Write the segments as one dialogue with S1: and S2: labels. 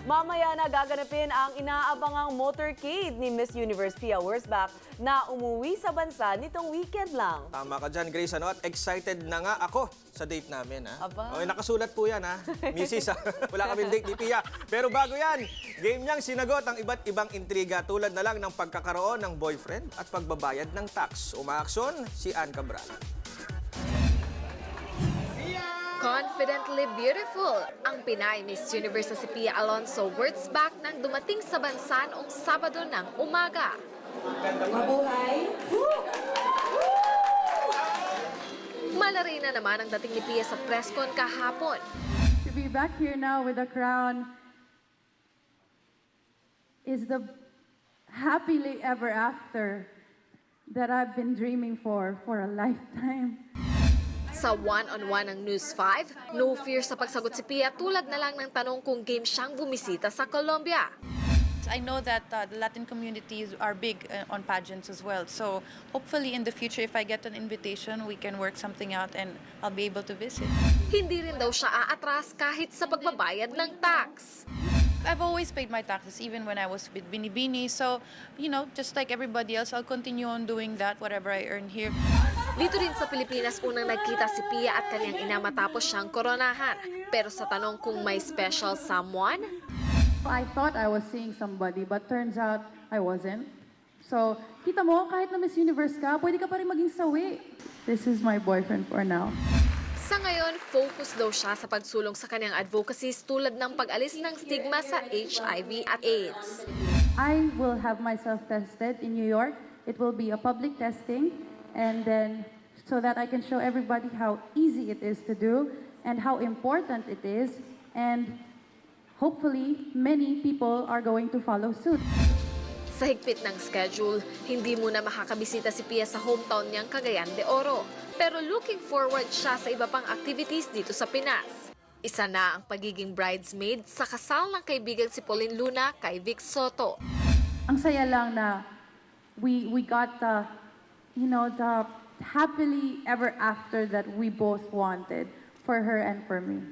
S1: Mamaya na gaganapin ang inaabangang motorcade ni Miss Universe Pia Wurzbach na umuwi sa bansa nitong weekend lang.
S2: Tama ka dyan, Grace. At excited na nga ako sa date namin. Ha?
S1: Aba.
S2: Okay, nakasulat po yan, ha? Mrs. Wala kaming date ni Pia. Pero bago yan, game niyang sinagot ang iba't ibang intriga tulad na lang ng pagkakaroon ng boyfriend at pagbabayad ng tax. Umaaksyon si Ann Cabral.
S3: Confidently beautiful ang Pinay Miss Universe na si Pia Alonso Wurzbach nang dumating sa bansa noong Sabado ng umaga.
S4: Mabuhay!
S3: Malari na naman ang dating ni Pia sa presscon kahapon.
S4: To be back here now with a crown is the happily ever after that I've been dreaming for a lifetime.
S3: Sa one-on-one ng News 5, no fear sa pagsagot si Pia tulad na lang ng tanong kung game siyang bumisita sa Colombia.
S5: I know that the Latin communities are big on pageants as well. So hopefully in the future, if I get an invitation, we can work something out and I'll be able to visit.
S3: Hindi rin daw siya aatras kahit sa pagbabayad ng tax.
S5: I've always paid my taxes even when I was with Binibini. So, you know, just like everybody else, I'll continue on doing that, whatever I earn here.
S3: Dito rin sa Pilipinas unang nagkita si Pia at kanyang ina matapos siyang koronahan. Pero sa tanong kung may special someone,
S4: I thought I was seeing somebody, but turns out I wasn't. So, kita mo, kahit na Miss Universe ka, pwede ka pa rin maging sawi. This is my boyfriend for now.
S3: sa ngayon, focus daw siya sa pagsulong sa kanyang advocacies tulad ng pag-alis ng stigma sa HIV at AIDS.
S4: I will have myself tested in New York. It will be a public testing, and then so that I can show everybody how easy it is to do and how important it is, and hopefully many people are going to follow suit.
S3: Sa higpit ng schedule, hindi muna makakabisita si Pia sa hometown niyang Cagayan de Oro. Pero looking forward siya sa iba pang activities dito sa Pinas. Isa na ang pagiging bridesmaid sa kasal ng kaibigan si Pauline Luna kay Vic Soto.
S4: Ang saya lang na we got the, you know, the happily ever after that we both wanted for her and for me.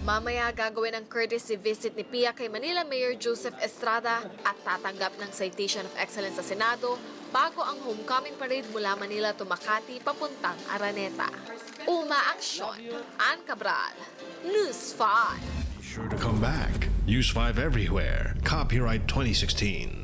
S3: Mamaya gagawin ang courtesy visit ni Pia kay Manila Mayor Joseph Estrada at tatanggap ng Citation of Excellence sa Senado bago ang homecoming parade mula Manila to Makati papuntang Araneta. Umaaksyon, Ann Cabral, News 5.
S6: Sure to come back. Use 5 everywhere. Copyright 2016.